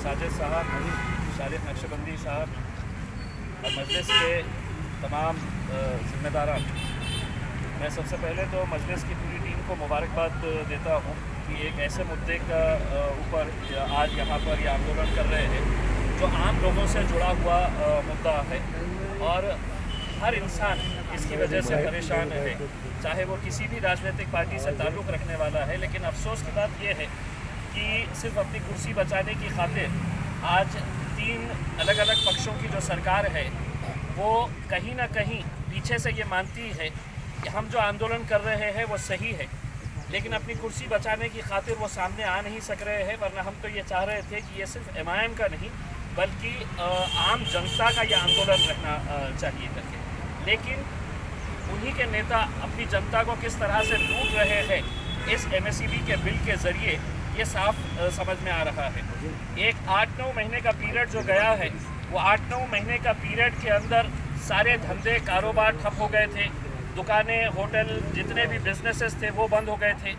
साजिद साहब, शारिफ नक्शबंदी साहब और मजलिस के तमाम ज़िम्मेदारान, मैं सबसे पहले तो मजलिस की पूरी टीम को मुबारकबाद देता हूँ कि एक ऐसे मुद्दे का ऊपर आज यहाँ पर ये आंदोलन कर रहे हैं जो आम लोगों से जुड़ा हुआ मुद्दा है और हर इंसान इसकी वजह से परेशान है, चाहे वो किसी भी राजनीतिक पार्टी से ताल्लुक़ रखने वाला है। लेकिन अफसोस की बात यह है कि सिर्फ अपनी कुर्सी बचाने की खातिर आज 3 अलग अलग पक्षों की जो सरकार है वो कहीं ना कहीं पीछे से ये मानती है कि हम जो आंदोलन कर रहे हैं वो सही है, लेकिन अपनी कुर्सी बचाने की खातिर वो सामने आ नहीं सक रहे हैं। वरना हम तो ये चाह रहे थे कि ये सिर्फ MIM का नहीं बल्कि आम जनता का ये आंदोलन रहना चाहिए करके, लेकिन उन्हीं के नेता अपनी जनता को किस तरह से लूट रहे हैं इस MSEB के बिल के ज़रिए ये साफ समझ में आ रहा है। एक 8-9 महीने का पीरियड जो गया है वो 8-9 महीने का पीरियड के अंदर सारे धंधे कारोबार ठप हो गए थे, दुकानें होटल जितने भी बिजनेसेस थे वो बंद हो गए थे,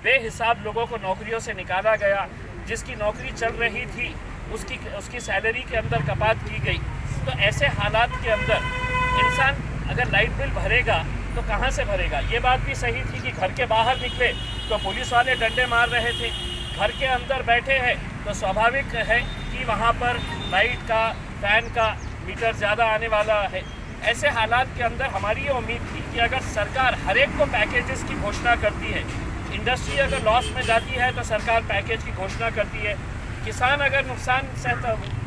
बेहिसाब लोगों को नौकरियों से निकाला गया, जिसकी नौकरी चल रही थी उसकी सैलरी के अंदर कपात की गई। तो ऐसे हालात के अंदर इंसान अगर लाइट बिल भरेगा तो कहाँ से भरेगा। ये बात भी सही थी कि घर के बाहर निकले तो पुलिस वाले डंडे मार रहे थे, घर के अंदर बैठे हैं तो स्वाभाविक है कि वहाँ पर लाइट का फैन का मीटर ज़्यादा आने वाला है। ऐसे हालात के अंदर हमारी ये उम्मीद थी कि अगर सरकार हर एक को पैकेजेस की घोषणा करती है, इंडस्ट्री अगर लॉस में जाती है तो सरकार पैकेज की घोषणा करती है, किसान अगर नुकसान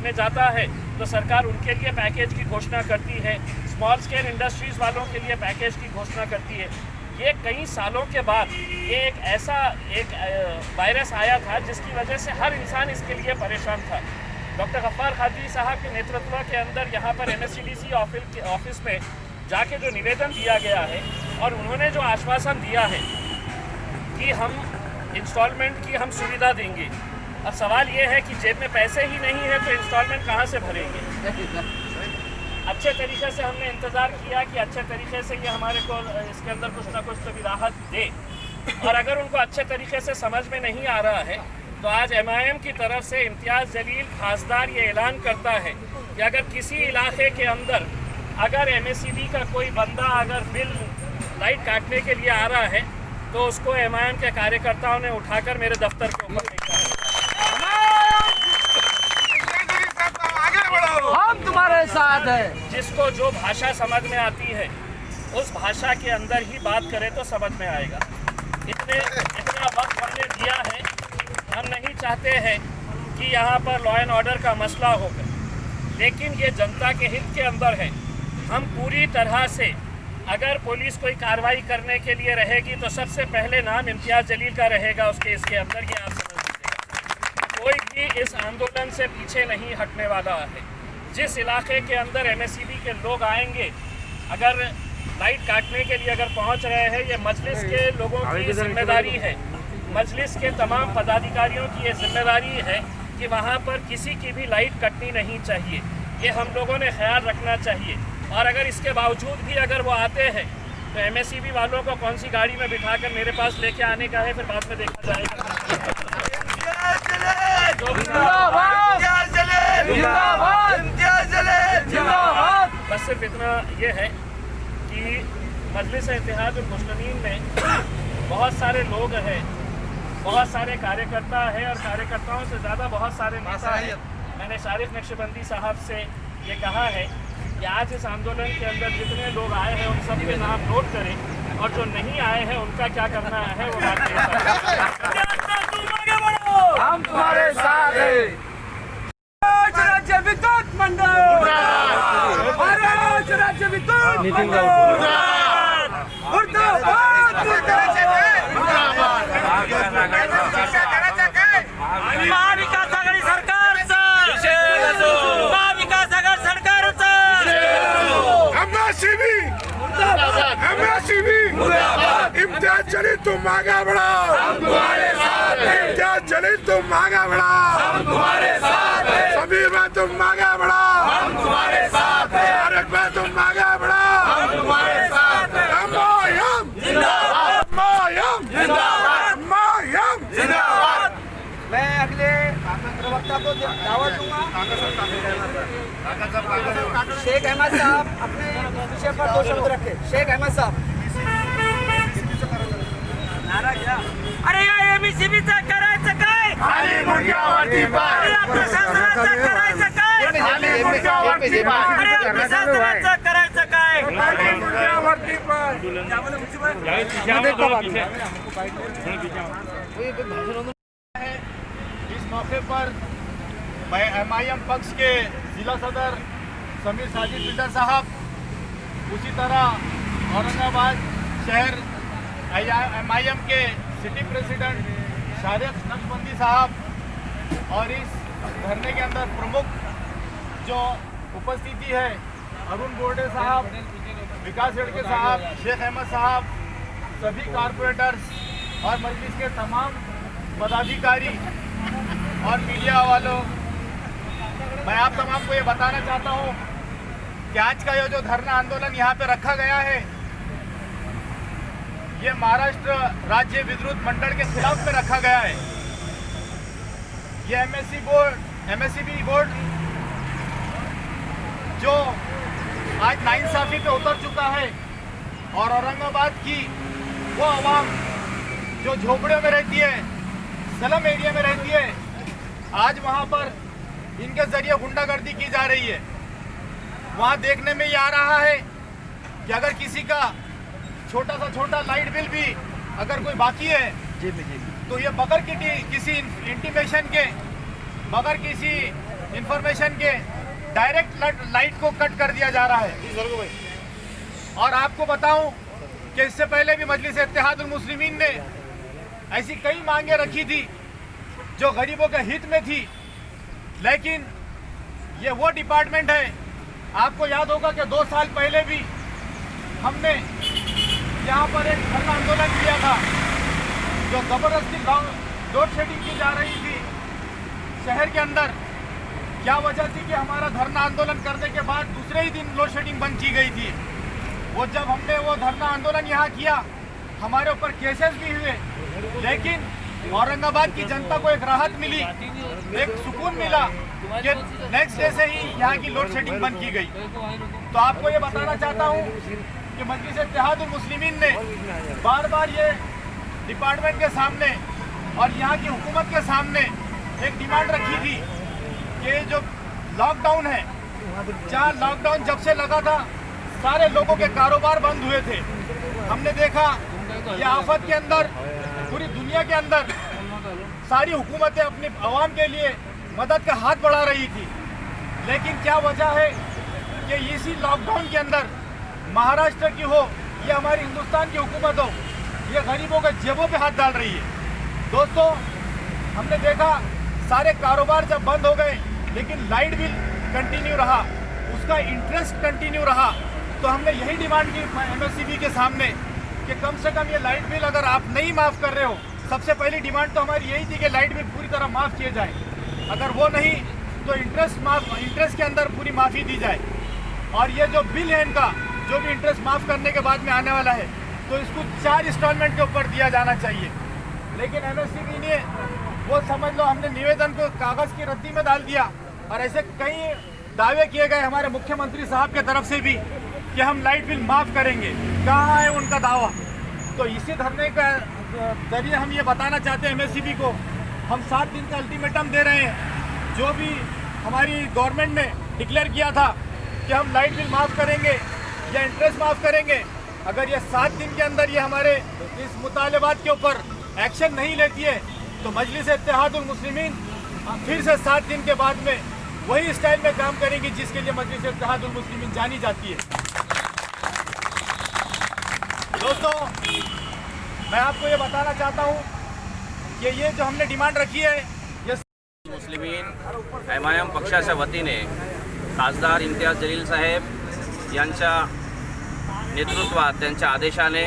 में जाता है तो सरकार उनके लिए पैकेज की घोषणा करती है, स्मॉल स्केल इंडस्ट्रीज़ वालों के लिए पैकेज की घोषणा करती है। ये कई सालों के बाद ये एक ऐसा वायरस आया था जिसकी वजह से हर इंसान इसके लिए परेशान था। डॉक्टर गफ्फार कादरी साहब के नेतृत्व के अंदर यहाँ पर MSCDC ऑफिस में जाके जो निवेदन दिया गया है और उन्होंने जो आश्वासन दिया है कि हम इंस्टॉलमेंट की हम सुविधा देंगे। अब सवाल ये है कि जेब में पैसे ही नहीं है तो इंस्टॉलमेंट कहाँ से भरेंगे। अच्छे तरीके से हमने इंतज़ार किया कि अच्छे तरीके से ये हमारे को इसके अंदर कुछ ना कुछ तो भी राहत दे, और अगर उनको अच्छे तरीके से समझ में नहीं आ रहा है तो आज MIM की तरफ से इम्तियाज़ जलील खासदार ये ऐलान करता है कि अगर किसी इलाके के अंदर अगर MSEB का कोई बंदा अगर बिल लाइट काटने के लिए आ रहा है तो उसको MIM के कार्यकर्ताओं ने उठाकर मेरे दफ्तर के ऊपर फेंका है। हम तुम्हारे साथ हैं। जिसको जो भाषा समझ में आती है उस भाषा के अंदर ही बात करें तो समझ में आएगा। इतना वक्त हमने दिया है, हम नहीं चाहते हैं कि यहाँ पर लॉ एंड ऑर्डर का मसला होगा, लेकिन ये जनता के हित के अंदर है। हम पूरी तरह से अगर पुलिस कोई कार्रवाई करने के लिए रहेगी तो सबसे पहले नाम इम्तियाज़ जलील का रहेगा इसके अंदर, ये आप समझ लीजिएगा। कोई भी इस आंदोलन से पीछे नहीं हटने वाला है। जिस इलाके के अंदर MSEB के लोग आएंगे, अगर लाइट काटने के लिए अगर पहुंच रहे हैं, ये मजलिस के लोगों की जिम्मेदारी है, मजलिस के तमाम पदाधिकारियों की ये जिम्मेदारी है कि वहां पर किसी की भी लाइट कटनी नहीं चाहिए। ये हम लोगों ने ख्याल रखना चाहिए। और अगर इसके बावजूद भी अगर वो आते हैं तो MSEB वालों को कौन सी गाड़ी में बिठाकर मेरे पास लेके आने का है, फिर बाद में देखा जाएगा। बस सिर्फ इतना ये है कि मजलिस इत्तेहादुल मुस्लिमीन में बहुत सारे लोग हैं, बहुत सारे कार्यकर्ता हैं और कार्यकर्ताओं से ज़्यादा बहुत सारे नेता हैं। मैंने शारिफ नक्शबंदी साहब से ये कहा है कि आज इस आंदोलन के अंदर जितने लोग आए हैं उन सब के नाम नोट करें और जो नहीं आए हैं उनका क्या करना है वो बात हम तुम्हारे साथ हैं। राज्य विद्युत मंडल, राज्य विद्युत मंडल, महाविकास आघाडी सरकारचं, महाविकास आघाडी सरकारचं MSEB इम्तियाज़ जलील तुम आगे बढ़ाओ, हम तुम्हारे साथ हैं। इम्तियाज़ जलील तुम आगे बढ़ाओ, हम तुम्हारे साथ हैं। सभी में तुम आगे बढ़ाओ, हम तुम्हारे साथ हैं। तारक में तुम आगे बढ़ाओ, हम तुम्हारे साथ हैं। MIM जिंदाबाद, MIM जिंदाबाद, MIM जिंदाबाद। मैं अगले नेता को दावत दूंगा। शेख अहमद साहब अपने विषय पर 2 शब्द रखे। शेख अहमद साहब। नारा क्या? अरे या एमएससीबीचं करायचं काय? खाली मुंड्यावरती पाय. अरे या प्रशासनाचं करायचं काय? खाली मुंड्यावरती पाय. अरे या प्रशासनाचं करायचं काय? खाली मुंड्यावरती पाय. इस मौके पर मैं MIM पक्ष के जिला सदर समीर साजिद बिल्डर साहब, उसी तरह औरंगाबाद शहर MIM के सिटी प्रेसिडेंट शारिक नक्शबंदी साहब और इस धरने के अंदर प्रमुख जो उपस्थिति है अरुण बोर्डे साहब, विकास रेडके साहब, शेख अहमद साहब, सभी कारपोरेटर्स और मजलिस के तमाम पदाधिकारी और मीडिया वालों, मैं आप तमाम को ये बताना चाहता हूँ कि आज का ये जो धरना आंदोलन यहाँ पे रखा गया है, ये महाराष्ट्र राज्य विद्युत मंडल के खिलाफ में रखा गया है। ये MSCB बोर्ड जो आज नाइंसाफी पे उतर चुका है और औरंगाबाद की वो आवाम जो झोपड़ियों में रहती है, स्लम एरिया में रहती है, आज वहाँ पर इनके जरिए गुंडागर्दी की जा रही है। वहाँ देखने में ये आ रहा है कि अगर किसी का छोटा सा छोटा लाइट बिल भी अगर कोई बाकी है तो ये बगैर किसी इंटीमेशन के, बगैर किसी इंफॉर्मेशन के डायरेक्ट लाइट को कट कर दिया जा रहा है। और आपको बताऊं कि इससे पहले भी मजलिस इत्तेहादुल मुस्लिमीन ने ऐसी कई मांगे रखी थी जो गरीबों के हित में थी, लेकिन ये वो डिपार्टमेंट है, आपको याद होगा कि 2 साल पहले भी हमने यहाँ पर एक धरना आंदोलन किया था जो जबरदस्ती लोड शेडिंग की जा रही थी शहर के अंदर। क्या वजह थी कि हमारा धरना आंदोलन करने के बाद दूसरे ही दिन लोड शेडिंग बंद की गई थी। वो जब हमने वो धरना आंदोलन यहाँ किया, हमारे ऊपर केसेस भी हुए, लेकिन औरंगाबाद की जनता को एक राहत मिली, एक सुकून मिला कि नेक्स्ट डे से ही यहाँ की लोड शेडिंग बंद की गई। तो आपको ये बताना चाहता हूँ कि मजलिस इत्तेहादुल मुस्लिमीन ने बार बार ये डिपार्टमेंट के सामने और यहाँ की हुकूमत के सामने एक डिमांड रखी थी कि जो लॉकडाउन है, जहाँ लॉकडाउन जब से लगा था सारे लोगों के कारोबार बंद हुए थे। हमने देखा ये आफत के अंदर पूरी दुनिया के अंदर सारी हुकूमतें अपनी आवाम के लिए मदद का हाथ बढ़ा रही थी, लेकिन क्या वजह है कि इसी लॉकडाउन के अंदर महाराष्ट्र की हो या हमारी हिंदुस्तान की हुकूमत हो, ये गरीबों के जेबों पे हाथ डाल रही है। दोस्तों, हमने देखा सारे कारोबार जब बंद हो गए लेकिन लाइट बिल कंटिन्यू रहा, उसका इंटरेस्ट कंटिन्यू रहा, तो हमने यही डिमांड की MSCB के सामने कि कम से कम ये लाइट बिल अगर आप नहीं माफ़ कर रहे हो, सबसे पहली डिमांड तो हमारी यही थी कि लाइट बिल पूरी तरह माफ़ किए जाए, अगर वो नहीं तो इंटरेस्ट के अंदर पूरी माफ़ी दी जाए। और ये जो बिल है इनका, जो भी इंटरेस्ट माफ़ करने के बाद में आने वाला है, तो इसको 4 इंस्टॉलमेंट के ऊपर दिया जाना चाहिए। लेकिन MSCB ने वो समझ लो हमने निवेदन को कागज़ की रद्दी में डाल दिया, और ऐसे कई दावे किए गए हमारे मुख्यमंत्री साहब के तरफ से भी कि हम लाइट बिल माफ़ करेंगे। कहाँ है उनका दावा? तो इसी धरने का जरिए हम ये बताना चाहते हैं MSCB को, हम 7 दिन का अल्टीमेटम दे रहे हैं। जो भी हमारी गवर्नमेंट ने डिक्लेयर किया था कि हम लाइट बिल माफ़ करेंगे या इंटरेस्ट माफ़ करेंगे, अगर ये 7 दिन के अंदर ये हमारे इस मुतालबात के ऊपर एक्शन नहीं लेती है तो मजलिस इत्तेहादुल मुस्लिमीन फिर से 7 दिन के बाद में वही स्टाइल में काम करेंगी जिसके लिए मजलिस इत्तेहादुल मुस्लिमीन जानी जाती है। दोस्तों, मैं आपको ये बताना चाहता हूँ कि ये जो हमने डिमांड रखी है, ये मुस्लिमीन MIM पक्षाच्या वतीने खासदार इम्तियाज जलील साहेब यांच्या नेतृत्वात, त्यांच्या आदेशाने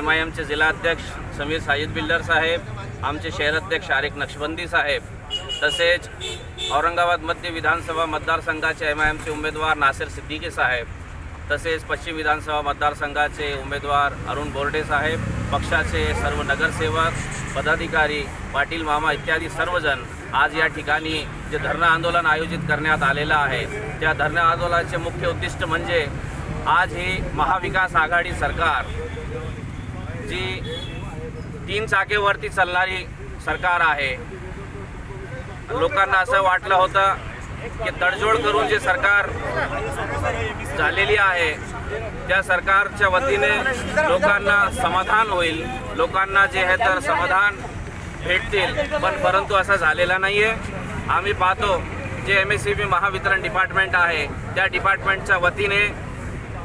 MIMचे जिल्हाध्यक्ष समीर साजिद बिल्डर साहेब, आमचे शहराध्यक्ष शारिक नक्शबंदी साहेब, तसेच औरंगाबाद मध्य विधानसभा मतदारसंघाचे MIMचे उमेदवार नासिर सिद्दीकी साहेब, तसेच पश्चिम विधानसभा मतदारसंघाचे उमेदवार अरुण बोर्डे साहेब, पक्षाचे सर्व नगरसेवक, पदाधिकारी, पाटील मामा इत्यादी सर्वजण आज या ठिकाणी जे धरणं आंदोलन आयोजित करण्यात आलेलं आहे त्या धरणं आंदोलनाचे मुख्य उद्दिष्ट म्हणजे आज ही महाविकास आघाडी सरकार जी 3 चाकेवरती चालणारी सरकार आहे. लोकांना असं वाटलं होतं की तडजोड करून जे सरकार झालेली आहे त्या सरकारच्या वतीने लोकांना समाधान होईल, लोकांना जे आहे तर समाधान भेटतील, पण परंतु असं झालेलं नाही आहे. आम्ही पाहतो जे MSCB महावितरण डिपार्टमेंट आहे त्या डिपार्टमेंटच्या वतीने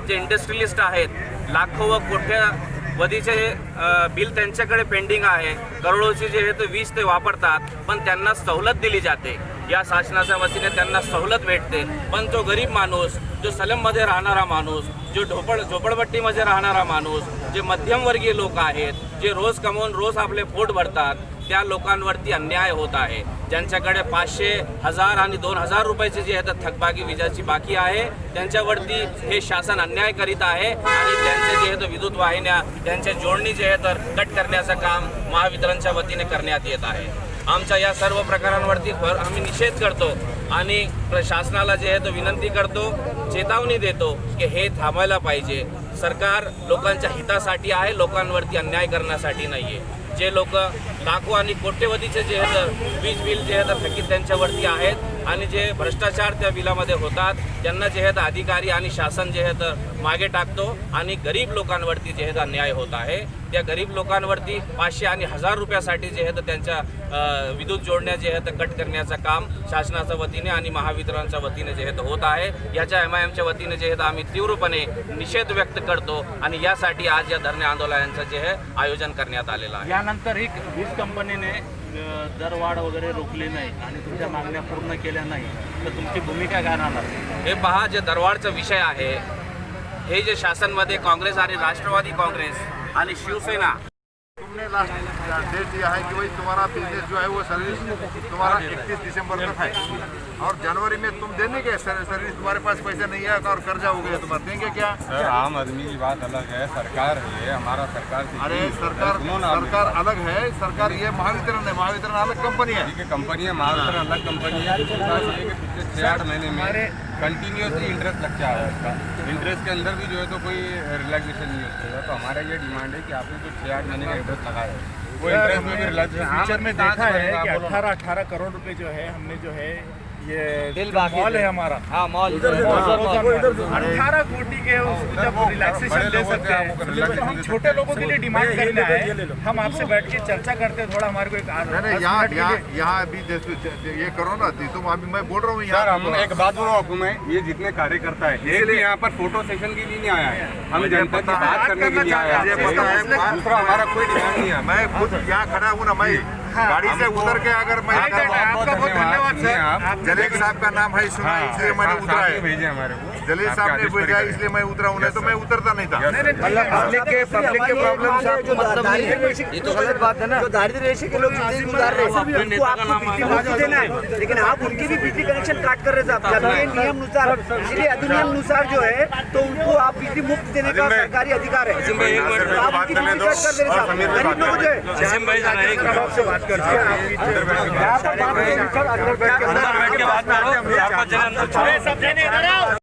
जे इंडस्ट्रियलिस्ट आहेत लाखो व कोट्यवधीचे बिल त्यांच्याकडे पेंडिंग आहे. करोडोची जे आहे ते वीज ते वापरतात पण त्यांना सवलत दिली जाते. या शासनाच्या वतीने त्यांना सवलत भेटते, पण तो गरीब माणूस, जो सलममध्ये राहणारा माणूस, जो झोपडपट्टीमध्ये राहणारा माणूस, जे मध्यमवर्गीय लोक आहेत, जे रोज कमवून रोज आपले पोट भरतात, त्या लोकांवरती अन्याय होत आहे. ज्यांच्याकडे 500, 1000 आणि 2000 रुपयाची जी आहे तर थकबाकी विजाची बाकी आहे त्यांच्यावरती हे शासन अन्याय करीत आहे आणि त्यांचे जे आहे तर विद्युत वाहिन्या त्यांच्या जोडणी जे आहे तर कट करण्याचं काम महावितरणच्या वतीने करण्यात येत आहे. आमच्या या सर्व प्रकारांवरती आम्ही निषेध करतो आणि प्रशासनाला जे आहे तो विनंती करतो, चेतावणी देतो की हे थांबायला पाहिजे. सरकार लोकांच्या हितासाठी आहे, लोकांवरती अन्याय करण्यासाठी नाही आहे. जे लोक लाखो आणि कोट्यवधीचे जे आहे तर वीज बिल जे आहे तर थकीत त्यांच्यावरती आहेत आणि जे भ्रष्टाचार त्या बिलामध्ये होतात त्यांना जे आहे तर अधिकारी आणि शासन जे आहे तर मागे टाकतो आणि गरीब लोकांवरती जे आहे तर अन्याय होत आहे. त्या गरीब लोकांवरती 500 आणि 1000 रुपयासाठी जे आहे तर त्यांच्या विद्युत जोडण्या जे आहे तर कट करण्याचं काम शासनाच्या वतीने आणि महावितरणच्या वतीने जे आहे तर होत आहे. याच्या MIMच्या वतीने जे आहे तर आम्ही तीव्रपणे निषेध व्यक्त करतो आणि यासाठी आज या धरणे आंदोलनाचं जे आहे आयोजन करण्यात आलेलं आहे. यानंतर ही वीज कंपनीने दरवाढ वगैरे रोखली नाही आणि तुमच्या मागण्या पूर्ण केल्या नाही तर तुमची भूमिका काय राहणार? हे पहा, जे दरवाढचा विषय आहे हे जे शासनमध्ये काँग्रेस आणि राष्ट्रवादी काँग्रेस आणि शिवसेना तुमने लास्ट डेट दिया है कि भाई तुम्हारा बिजनेस जो है वो सर्विस तुम्हारा 31 दिसंबर तक है और जनवरी में तुम देने के सर्विस तुम्हारे पास पैसे नहीं है और कर्जा हो गया, तुम्हारा देंगे क्या? सर आम आदमी की बात अलग है, सरकार है हमारा सरकार। अरे सरकार अलग है, सरकार ये महावितरण है, महावितरण अलग कंपनी है। ठीक है, कंपनी है, महावितरण अलग कंपनी है। पिछले 6-8 महीने में कंटिन्यूसली इंटरेस्ट लग जा रहा है उसका। इंटरेस्ट के अंदर भी जो है तो कोई रिलैक्सेशन नहीं होता है। तो हमारा ये डिमांड है कि आपने जो 6-8 महीने का इंटरेस्ट लगाया है वो इंटरेस्ट में भी रिलैक्सेशन। फ्यूचर में देखा है कि 18 करोड़ रुपए जो है हमने जो है ये मॉल है हमारा, हाँ मॉल 18 कोटी के उसको जब रिलैक्सेशन दे सकते हैं तो हम छोटे लोगों के लिए डिमांड करने आए। हम आपसे बैठ के चर्चा करते थोड़ा, हमारे को एक यहाँ अभी ये करो ना, तुम अभी मैं बोल रहा हूँ सर। हम एक बात बोल रहा हूँ आपको मैं, ये जितने कार्यकर्ता है इसलिए यहाँ पर फोटो सेशन के लिए नहीं आया है, हम जनता की बात करने के लिए आया है। दूसरा हमारा कोई डिमांड नहीं है। मैं खुद यहाँ खड़ा हूँ ना, मैं गाड़ी से उतर के अगर मैं आपका बहुत धन्यवाद सर। जलील साहब का नाम है सुना, इसलिए मैंने उतरा है। भेजे हमारे को, जलील साहब ने भेजा इसलिए मैं उतरा हूँ, नहीं तो मैं उतरता नहीं था। पब्लिक के प्रॉब्लम जो ये तो गलत बात है ना। जो दारिद्र्य रेशे के लोग जिंदगी गुजार रहे हैं उनको आपको बिजली मुफ्त देना है, लेकिन आप उनकी भी बिजली कनेक्शन काट कर रहे थे जबकि नियम अनुसार, इसलिए अधिनियम अनुसार जो है तो उनको आप बिजली मुफ्त देने का सरकारी अधिकार है। आप उनकी बिजली कट कर दे रहे हैं, गरीब लोग जो है बात करते हैं।